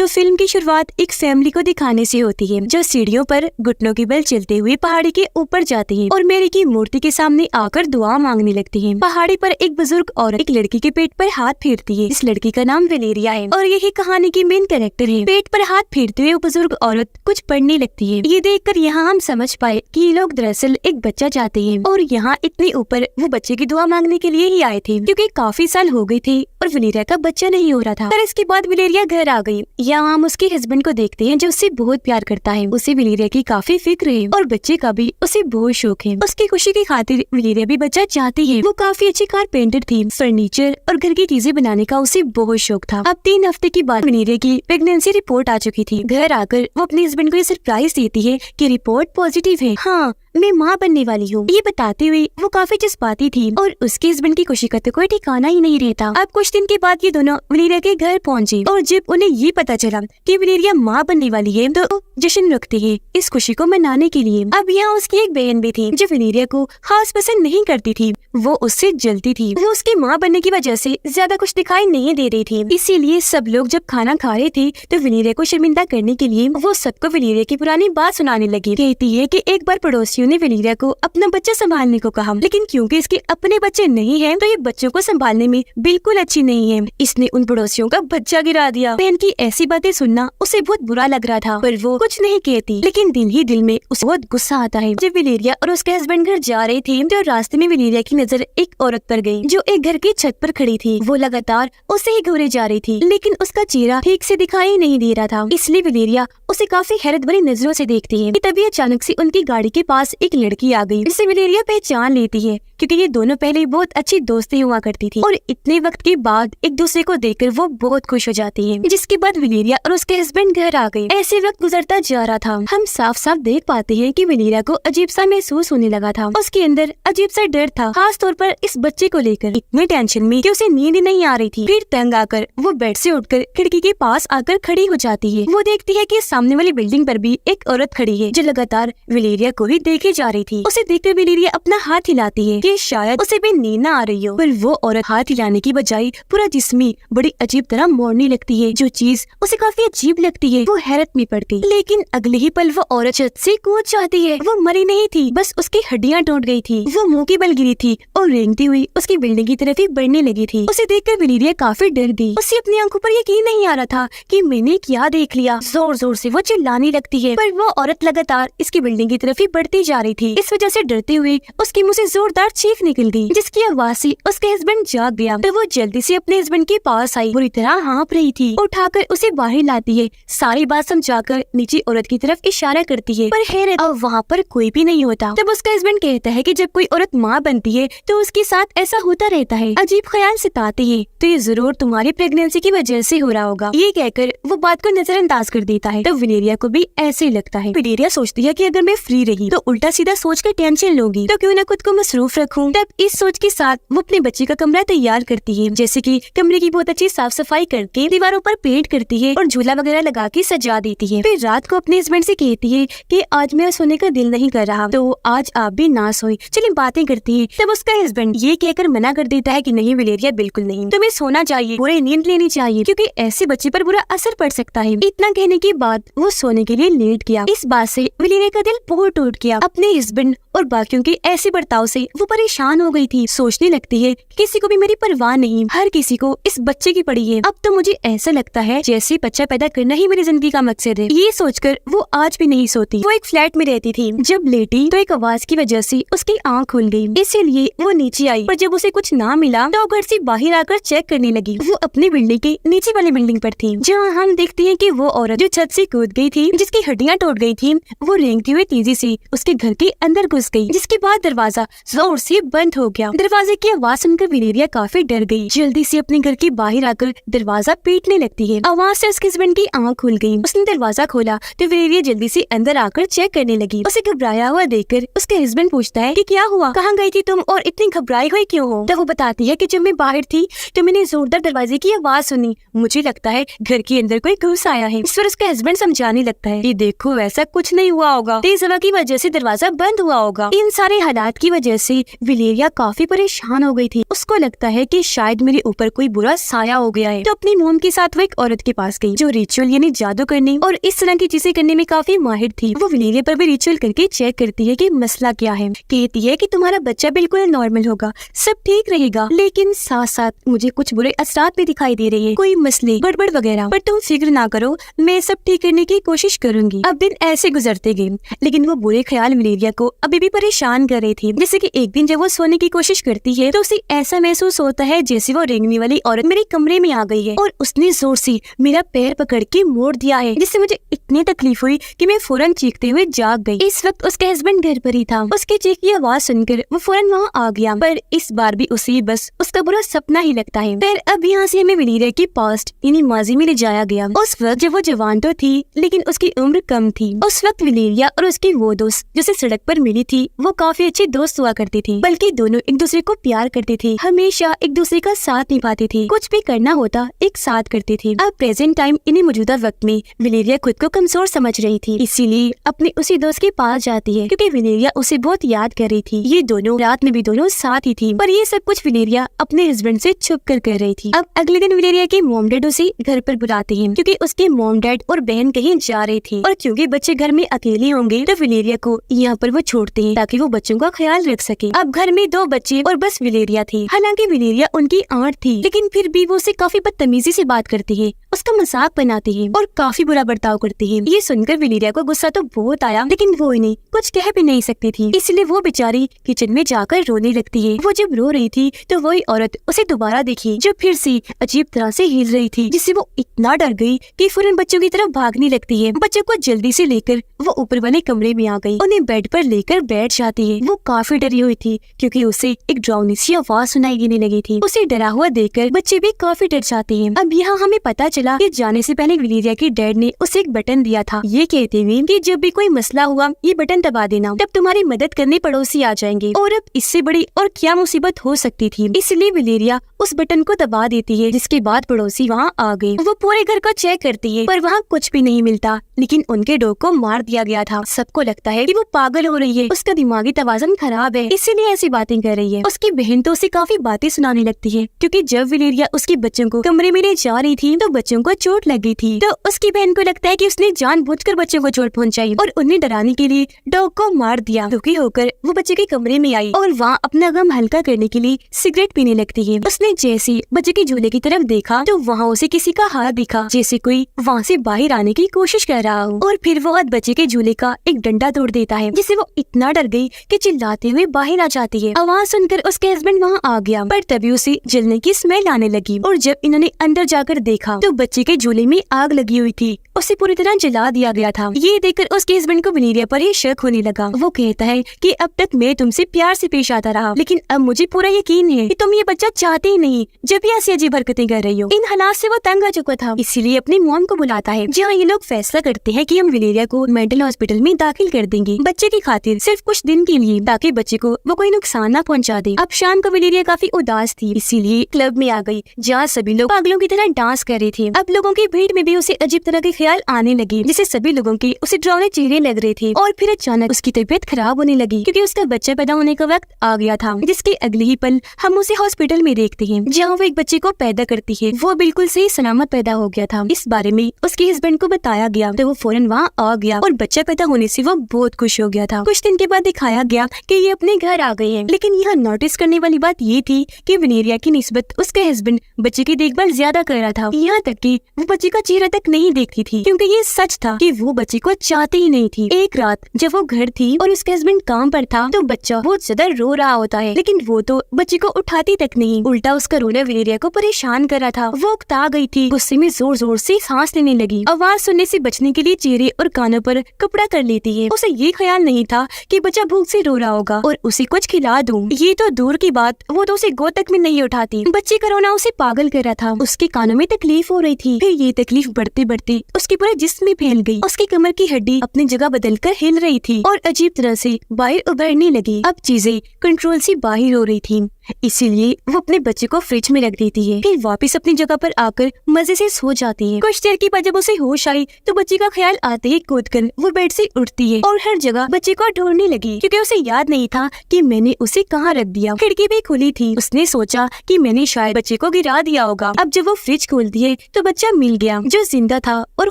तो फिल्म की शुरुआत एक फैमिली को दिखाने से होती है जो सीढ़ियों पर घुटनों के बल चलते हुए पहाड़ी के ऊपर जाती है और मेरी की मूर्ति के सामने आकर दुआ मांगने लगती है। पहाड़ी पर एक बुजुर्ग औरत एक लड़की के पेट पर हाथ फेरती है। इस लड़की का नाम वेलेरिया है और यही कहानी की मेन कैरेक्टर है। पेट पर हाथ फेरते हुए वो बुजुर्ग औरत कुछ पढ़ने लगती है। ये देखकर यहाँ हम समझ पाए कि ये लोग दरअसल एक बच्चा चाहते हैं और यहाँ इतने ऊपर वो बच्चे की दुआ मांगने के लिए ही आए थे, क्योंकि काफी साल हो गए थे और वेलेरिया का बच्चा नहीं हो रहा था। पर इसके बाद वेलेरिया घर आ गई। यहाँ हम उसके हस्बैंड को देखते हैं जो उससे बहुत प्यार करता है। उसे वेलेरिया की काफी फिक्र है और बच्चे का भी उसे बहुत शौक है। उसकी खुशी की खातिर वेलेरिया भी बच्चा चाहती है। वो काफी अच्छी कारपेंटर थी। फर्नीचर और घर की चीजें बनाने का उसे बहुत शौक था। अब 3 हफ्ते के बाद वेलेरिया की प्रेगनेंसी रिपोर्ट आ चुकी थी। घर आकर वो अपने हस्बैंड को ये सरप्राइज देती है कि रिपोर्ट पॉजिटिव है। हाँ, मैं माँ बनने वाली हूँ। ये बताते हुए वो काफी जज्बाती थी और उसके हस्बैंड की खुशी का तो कोई ठिकाना ही नहीं रहता। अब कुछ दिन के बाद ये दोनों वेलेरिया के घर पहुँचे और जब उन्हें ये पता चला कि वेलेरिया माँ बनने वाली है तो जश्न रखते हैं इस खुशी को मनाने के लिए। अब यहाँ उसकी एक बहन भी थी जो वेलेरिया को खास पसंद नहीं करती थी। वो उससे जलती थी। वो उसकी माँ बनने की वजह से ज्यादा कुछ दिखाई नहीं दे रही थी। इसीलिए सब लोग जब खाना खा रहे थे तो वेलेरिया को शर्मिंदा करने के लिए वो सबको वेलेरिया की पुरानी बात सुनाने लगी। कहती है कि एक बार पड़ोसियों ने वेलेरिया को अपना बच्चा संभालने को कहा, लेकिन क्योंकि इसके अपने बच्चे नहीं हैं, तो ये बच्चों को संभालने में बिल्कुल अच्छी नहीं है। इसने उन पड़ोसियों का बच्चा गिरा दिया। बहन की ऐसी बातें सुनना उसे बहुत बुरा लग रहा था, पर वो कुछ नहीं कहती। लेकिन दिल ही दिल में उसे बहुत गुस्सा आता है। जब वेलेरिया और उसके हस्बैंड घर जा रहे थे तो रास्ते में वेलेरिया की नजर एक औरत पर गई जो एक घर की छत पर खड़ी थी। वो लगातार उसे ही घूरे जा रही थी, लेकिन उसका चेहरा ठीक से दिखाई नहीं दे रहा था। इसलिए वेलेरिया उसे काफी हैरत भरी नजरों से देखती है। तभी अचानक से उनकी गाड़ी के पास एक लड़की आ गई जिसे वेलेरिया पहचान लेती है, क्योंकि ये दोनों पहले बहुत अच्छी दोस्ती हुआ करती थी और इतने वक्त के बाद एक दूसरे को देखकर वो बहुत खुश हो जाती है। जिसके बाद वेलेरिया और उसके हस्बैंड घर आ गए। ऐसे वक्त गुजरता जा रहा था। हम साफ साफ देख पाते हैं कि वेलेरिया को अजीब सा महसूस होने लगा था। उसके अंदर अजीब सा डर था, खास तौर पर इस बच्चे को लेकर। इतनी टेंशन में कि उसे नींद नहीं आ रही थी। फिर तंग आकर वो बेड से उठकर खिड़की के पास आकर खड़ी हो जाती है। वो देखती है कि सामने वाली बिल्डिंग पर भी एक औरत खड़ी है जो लगातार वेलेरिया को ही देखे जा रही थी। उसे देखकर वेलेरिया अपना हाथ हिलाती है कि शायद उसे भी नींद न आ रही हो, पर वो औरत हाथ हिलाने की बजाय पूरा जिस्म बड़ी अजीब तरह मोड़ने लगती है। जो चीज उसे काफी अजीब लगती है। वो हैरत में पड़ गई। लेकिन अगले ही पल वो औरत छत से कूद जाती है। वो मरी नहीं थी, बस उसकी हड्डियां टूट गई थी। वो मुंह की बल गिरी थी और रेंगती हुई उसकी बिल्डिंग की तरफ ही बढ़ने लगी थी। उसे देखकर वेलेरिया काफी डर गई। उसे अपनी आंखों पर यकीन नहीं आ रहा था कि मैंने क्या देख लिया। जोर जोर से वो चिल्लाने लगती है, पर वो औरत लगातार इसकी बिल्डिंग की तरफ ही बढ़ती जा रही थी। इस वजह से डरते हुए उसके मुंह से जोरदार चीख निकल गई, जिसकी आवाज से उसके हस्बैंड जाग गया। तो वो जल्दी से अपने हस्बैंड के पास आई। बुरी तरह हाँफ रही थी। उठाकर उसे बाहर लाती है। सारी बात समझाकर नीचे औरत की तरफ इशारा करती है, पर हैरत अब वहाँ पर कोई भी नहीं होता। तब उसका हस्बैंड कहता है कि जब कोई औरत माँ बनती है तो उसके साथ ऐसा होता रहता है। अजीब ख्याल सताते हैं, तो ये जरूर तुम्हारी प्रेगनेंसी की वजह से हो रहा होगा। ये कहकर वो बात को नजरअंदाज कर देता है। तो वेलेरिया को भी ऐसे ही लगता है। वेलेरिया सोचती है कि अगर मैं फ्री रही तो उल्टा सीधा सोच कर टेंशन लूंगी, तो क्यों न खुद को मसरूफ रखूं। तब इस सोच के साथ वो अपने बच्चे का कमरा तैयार करती है, जैसे कि कमरे की बहुत अच्छी साफ सफाई करके दीवारों पर पेंट करती है और झूला वगैरह लगा के सजा देती है। फिर रात को अपने हस्बैंड से कहती है कि आज मेरा सोने का दिल नहीं कर रहा, तो आज आप भी ना सोए, चलिए बातें करती है। तब उसका हस्बैंड ये कहकर मना कर देता है कि नहीं वेलेरिया, बिल्कुल नहीं, तुम्हें सोना चाहिए, पूरी नींद लेनी चाहिए, क्योंकि ऐसे बच्चे पर बुरा असर पड़ सकता है। इतना कहने के बाद वो सोने के लिए लेट गया। इस बात से वेलेरिया का दिल बहुत टूट गया। अपने हस्बैंड और बाकियों के ऐसे बर्ताव से वो परेशान हो गई थी। सोचने लगती है किसी को भी मेरी परवाह नहीं, हर किसी को इस बच्चे की पड़ी है। अब तो मुझे ऐसा लगता है जैसे बच्चा पैदा करना ही मेरी जिंदगी का मकसद है। ये सोचकर वो आज भी नहीं सोती। वो एक फ्लैट में रहती थी। जब लेटी तो एक आवाज की वजह से उसकी आंख खुल गई, इसीलिए वो नीचे आई। पर जब उसे कुछ ना मिला तो घर से बाहर आकर चेक करने लगी। वो अपनी बिल्डिंग के नीचे वाली बिल्डिंग पर थी, जहाँ हम देखते हैं कि वो औरत जो छत से कूद गई थी, जिसकी हड्डियां टूट गई थी, वो रेंगती हुई तेजी से उसके घर के अंदर घुस गई, जिसके बाद दरवाजा जोर से बंद हो गया। दरवाजे की आवाज सुनकर वेलेरिया काफी डर गई। जल्दी से अपने घर के बाहर आकर दरवाजा पीटने लगती है। आवाज से उसके हस्बैंड की आंख खुल गई। उसने दरवाजा खोला तो वेलेरिया जल्दी से अंदर आकर चेक करने लगी। उसे घबराया हुआ देखकर उसके हस्बैंड पूछता है कि क्या हुआ, कहाँ गई थी तुम और इतनी घबराई हुई क्यों हो? तब वो बताती है कि जब मैं बाहर थी तो मैंने जोरदार दरवाजे की आवाज सुनी, मुझे लगता है घर के अंदर कोई घुस आया है। इस पर उसका हस्बैंड समझाने लगता है कि देखो ऐसा कुछ नहीं हुआ होगा, तेज हवा की वजह से दरवाजा बंद हुआ होगा। इन सारे हालात की वजह से वलेरिया काफी परेशान हो गई थी। उसको लगता है कि शायद मेरे ऊपर कोई बुरा साया हो गया है। तो अपनी मोम के साथ वो एक औरत के पास गई जो रिचुअल यानी जादू करने और इस तरह की चीजें करने में काफी माहिर थी। वो वलेरिया पर भी रिचुअल करके चेक करती है कि मसला क्या है। कहती है कि तुम्हारा बच्चा बिल्कुल नॉर्मल होगा, सब ठीक रहेगा, लेकिन साथ साथ मुझे कुछ बुरे असरात भी दिखाई दे रहे हैं, कोई मसले गड़बड़ वगैरह, पर तुम फिक्र ना करो, मैं सब ठीक करने की कोशिश करूंगी। अब दिन ऐसे गुजरते गए, लेकिन वो बुरे ख्याल वलेरिया को अभी भी परेशान कर रहे थे। जैसे कि एक दिन जब वो सोने की कोशिश करती है तो उसे ऐसा महसूस होता है जैसे वो रेंगने वाली औरत मेरे कमरे में आ गई है और उसने जोर से मेरा पैर पकड़ के मोड़ दिया है, जिससे मुझे इतनी तकलीफ हुई कि मैं फौरन चीखते हुए जाग गई। इस वक्त उसके हस्बैंड घर पर ही था। उसके चीख की आवाज सुनकर वो फौरन वहाँ आ गया, पर इस बार भी उसे बस उसका बुरा सपना ही लगता है। फिर अब यहाँ से हमें वलेरिया की पास्ट यानी माजी में ले जाया गया। उस वक्त जब वो जवान तो थी लेकिन उसकी उम्र कम थी। उस वक्त वलेरिया और उसकी वो दोस्त जिसे सड़क पर मिली थी वो काफी अच्छे दोस्त हुआ करती थी, बल्कि दोनों एक दूसरे को प्यार करते थे, हमेशा एक दूसरे का साथ निभाते थे, कुछ भी करना होता एक साथ करते थे। अब प्रेजेंट टाइम इन्हीं मौजूदा वक्त में वलेरिया खुद को कमजोर समझ रही थी, इसीलिए अपने उसी दोस्त के पास जाती है क्योंकि वलेरिया उसे बहुत याद कर रही थी। ये दोनों रात में भी दोनों साथ ही थी, पर ये सब कुछ वलेरिया अपने हस्बैंड से छुप कर रही थी। अब अगले दिन वलेरिया के मॉम डैड उसे घर पर बुलाते हैं क्योंकि उसके मॉम डैड और बहन कहीं जा रही थी और क्योंकि बच्चे घर में अकेले होंगे तो वलेरिया को यहाँ पर वो छोड़ते हैं ताकि वो बच्चों का ख्याल रख सके। अब घर में 2 बच्चे और बस वलेरिया थी। हालांकि वलेरिया उनकी आंट थी, लेकिन फिर भी वो उसे काफी बदतमीजी से बात करती है, उसका मजाक बनाती है और काफी बुरा बर्ताव करती है। ये सुनकर वलेरिया को गुस्सा तो बहुत आया, लेकिन वो इन्हें कुछ कह भी नहीं सकती थी, इसलिए वो बेचारी किचन में जाकर रोने लगती है। वो जब रो रही थी तो वही औरत उसे दोबारा देखी जो फिर से अजीब तरह से हिल रही थी, जिससे वो इतना डर गई कि फौरन बच्चों की तरफ भागने लगती है। बच्चों को जल्दी से लेकर वो ऊपर वाले कमरे में आ गई, उन्हें बेड पर लेकर बैठ जाती है। वो काफी डरी हुई थी क्योंकि उसे एक डरावनी सी आवाज सुनाई देने लगी थी। उसे डरा हुआ देखकर बच्चे भी काफी डर जाते हैं। अब यहाँ हमें पता चला कि जाने से पहले वलेरिया के डैड ने उसे एक बटन दिया था, ये कहते हुए कि जब भी कोई मसला हुआ ये बटन दबा देना, तब तुम्हारी मदद करने पड़ोसी आ जाएंगे। और अब इससे बड़ी और क्या मुसीबत हो सकती थी, इसलिए वलेरिया उस बटन को दबा देती है, जिसके बाद पड़ोसी वहाँ आ गए। वो पूरे घर को चेक करती है पर वहाँ कुछ भी नहीं मिलता, लेकिन उनके डॉग को मार दिया गया था। सबको लगता है कि वो पागल हो रही है, उसका दिमागी तवाज़ुन खराब है, इसीलिए ऐसी बातें कर रही है। उसकी बहन तो उसे काफी बातें सुनाने लगती है क्योंकि जब वलेरिया उसके बच्चों को कमरे में ले जा रही थी तो बच्चों को चोट लग गई थी। तो उसकी बहन को लगता है कि उसने जानबूझकर बच्चों को चोट पहुंचाई और उन्हें डराने के लिए डॉग को मार दिया। दुखी होकर वो बच्चे के कमरे में आई और वहाँ अपना गम हल्का करने के लिए सिगरेट पीने लगती है। उसने जैसे बच्चे के झूले की तरफ देखा तो वहाँ उसे किसी का हाथ दिखा, जैसे कोई वहाँ से बाहर आने की कोशिश कर रहा हो, और फिर वो बच्चे के झूले का एक डंडा तोड़ देता है, जिससे वो इतना डर गई कि चिल्लाते हुए बाहर आ जाती है। आवाज सुनकर उसके हस्बैंड वहाँ आ गया, पर तभी उसे जलने की स्मेल आने लगी और जब इन्होंने अंदर जाकर देखा तो बच्चे के झूले में आग लगी हुई थी, उसे पूरी तरह जला दिया गया था। ये देखकर उसके हस्बैंड को वलेरिया पर ही शक होने लगा। वो कहता है कि अब तक मैं तुमसे प्यार से पेश आता रहा, लेकिन अब मुझे पूरा यकीन है कि तुम ये बच्चा चाहते ही नहीं, जब भी ऐसी अजीब हरकतें कर रही हो। इन हालात से वो तंग आ चुका था, इसीलिए अपनी मॉम को बुलाता है, जहाँ ये लोग फैसला करते हैं कि हम वलेरिया को मेंटल हॉस्पिटल में दाखिल कर देंगे बच्चे की खातिर, सिर्फ कुछ दिन के लिए, ताकि बच्चे को वो कोई नुकसान न पहुँचा दे। अब शाम को वलेरिया काफी उदास थी, इसीलिए क्लब में आ गई जहाँ सभी लोग पागलों की तरह डांस कर रहे थे। अब लोगों की भीड़ में भी उसे अजीब तरह के ख्याल आने लगे, जिससे सभी लोगों के उसे डरावने चेहरे लग रहे थे। और फिर अचानक उसकी तबीयत खराब होने लगी क्योंकि उसका बच्चा पैदा होने का वक्त आ गया था, जिसके अगले ही पल हम उसे हॉस्पिटल में देखते हैं जहाँ वो एक बच्चे को पैदा करती है। वो बिल्कुल सही सलामत पैदा हो गया था। इस बारे में उसके हस्बैंड को बताया गया तो वो फौरन वहाँ आ गया और बच्चा पैदा होने से वो बहुत खुश हो गया था। कुछ दिन के बाद दिखाया गया कि ये अपने घर आ गए हैं, लेकिन यहाँ नोटिस करने वाली बात ये थी कि वलेरिया की निस्बत उसके हस्बैंड बच्चे की देखभाल ज्यादा कर रहा था, यहाँ तक कि वो बच्चे का चेहरा तक नहीं देखती थी, क्योंकि ये सच था कि वो बच्चे को चाहती ही नहीं थी। एक रात जब वो घर थी और उसके हस्बैंड काम पर था तो बच्चा बहुत ज्यादा रो रहा होता है, लेकिन वो तो बच्चे को उठाती तक नहीं, उल्टा उसका रोना वलेरिया को परेशान कर रहा था। वो उकता गई थी, गुस्से में जोर जोर से सांस लेने लगी, आवाज सुनने से बचने के लिए चेहरे और कानों पर कपड़ा कर लेती है। उसे ये ख्याल नहीं था कि बच्चा भूख से रो रहा होगा और उसे कुछ खिला दूं। ये तो दूर की बात, वो तो उसे गोद तक में नहीं उठाती। बच्चे का रोना उसे पागल कर रहा था, उसके कानों में तकलीफ हो रही थी। फिर ये तकलीफ बढ़ते बढ़ते उसके पूरे जिस्म में फैल गई। उसकी कमर की हड्डी अपनी जगह बदलकर हिल रही थी और अजीब तरह से बाहर उभरने लगी। अब चीजें कंट्रोल से बाहर हो रही थी, इसीलिए वो अपने बच्चे को फ्रिज में रख देती है, फिर वापस अपनी जगह पर आकर मजे से सो जाती है। कुछ देर के बाद जब उसे होश आई तो बच्चे का ख्याल आते ही कूदकर वो बेड से उठती है और हर जगह बच्चे को ढूंढने लगी, क्योंकि उसे याद नहीं था कि मैंने उसे कहाँ रख दिया। खिड़की भी खुली थी, उसने सोचा कि मैंने शायद बच्चे को गिरा दिया होगा। अब जब वो फ्रिज खोलती है तो बच्चा मिल गया, जो जिंदा था और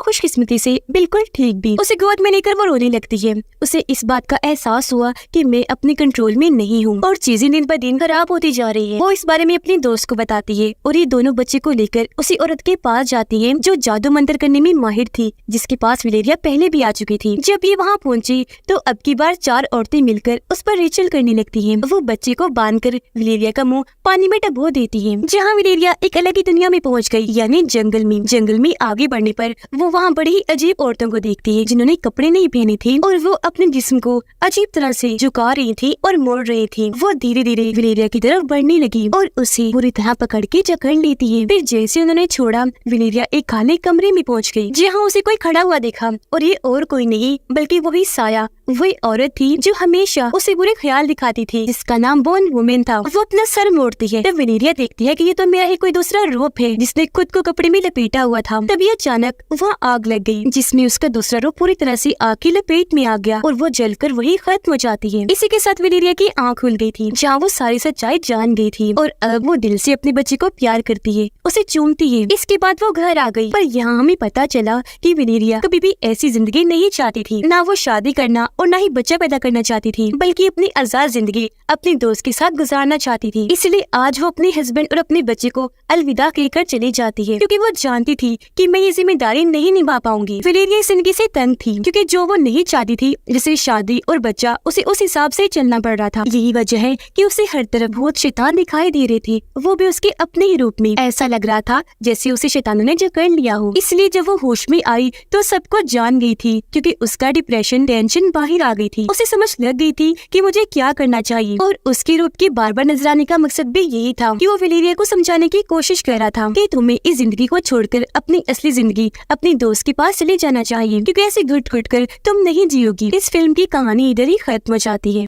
खुशकिस्मती से बिल्कुल ठीक भी। उसे गोद में लेकर वो रोने लगती है। उसे इस बात का एहसास हुआ कि मैं अपने कंट्रोल में नहीं हूँ और चीजें दिन ब दिन खराब होती जा रही है। वो इस बारे में अपने दोस्त को बताती है और ये दोनों बच्चे को लेकर उसी औरत के पास जाती है जो जादू मंत्र करने में माहिर थी, जिसके पास वलेरिया पहले भी आ चुकी थी। जब ये वहाँ पहुँची तो अब की बार 4 औरतें मिलकर उस पर रिचुअल करने लगती है। वो बच्चे को बांधकर वलेरिया का मुंह पानी में डुबो देती है, जहाँ वलेरिया एक अलग ही दुनिया में पहुँच गई, यानी जंगल में। जंगल में आगे बढ़ने पर वो वहाँ बड़ी ही अजीब औरतों को देखती है जिन्होंने कपड़े नहीं पहने थे और वो अपने जिस्म को अजीब तरह से झुका रही थी और मोड़ रही थी। वो धीरे धीरे वलेरिया की तरफ बढ़ने लगी और उसे पूरी तरह पकड़ के जकड़ लेती है। फिर जैसे उन्होंने छोड़ा, वलेरिया एक खाली कमरे में पहुंच गई, जहां उसे कोई खड़ा हुआ देखा और ये और कोई नहीं बल्कि वही साया, वही औरत थी जो हमेशा उसे बुरे ख्याल दिखाती थी, जिसका नाम बोन वुमेन था। वो अपना सर मोड़ती है तब वलेरिया देखती है कि ये तो मेरा ही कोई दूसरा रूप है जिसने खुद को कपड़े में लपेटा हुआ था। तभी अचानक वहाँ आग लग गई, जिसमें उसका दूसरा रूप पूरी तरह से आग की लपेट में आ गया और वो जलकर वही खत्म हो जाती है। इसी के साथ वलेरिया की आँख खुल गई थी, जहाँ वो सारी सच्चाई जान गई थी और अब वो दिल से अपने बच्चे को प्यार करती है, उसे चूमती है। इसके बाद वो घर आ गई, पर यहाँ हमें पता चला कि वलेरिया कभी भी ऐसी जिंदगी नहीं चाहती थी। ना वो शादी करना और ना ही बच्चा पैदा करना चाहती थी, बल्कि अपनी आजाद जिंदगी अपने दोस्त के साथ गुजारना चाहती थी। इसलिए आज वो अपने हस्बैंड और अपने बच्चे को अलविदा कहकर चली जाती है, क्योंकि वो जानती थी कि मैं ये जिम्मेदारी नहीं निभा पाऊंगी। वलेरिया इस जिंदगी से तंग थी, क्योंकि जो वो नहीं चाहती थी, जैसे शादी और बच्चा, उसे उस हिसाब से चलना पड़ रहा था। यही वजह है कि उसे हर तरफ बहुत शैतान दिखाई दे रहे थे, वो भी उसके अपने ही रूप में। ऐसा लग रहा था जैसे उसे शैतानों ने जकड़ लिया हो। इसलिए जब वो होश में आई तो सब कुछ जान गई थी, क्योंकि उसका डिप्रेशन, टेंशन बाहर आ गई थी। उसे समझ लग गई थी कि मुझे क्या करना चाहिए, और उसके रूप के बार बार नजर आने का मकसद भी यही था कि वो वलेरिया को समझाने की कोशिश कर रहा था कि तुम्हें इस जिंदगी को छोड़कर अपनी असली जिंदगी अपने दोस्त के पास चले जाना चाहिए, क्योंकि ऐसे घुट घुट कर तुम नहीं जियोगी। इस फिल्म की कहानी इधर ही खत्म हो जाती है।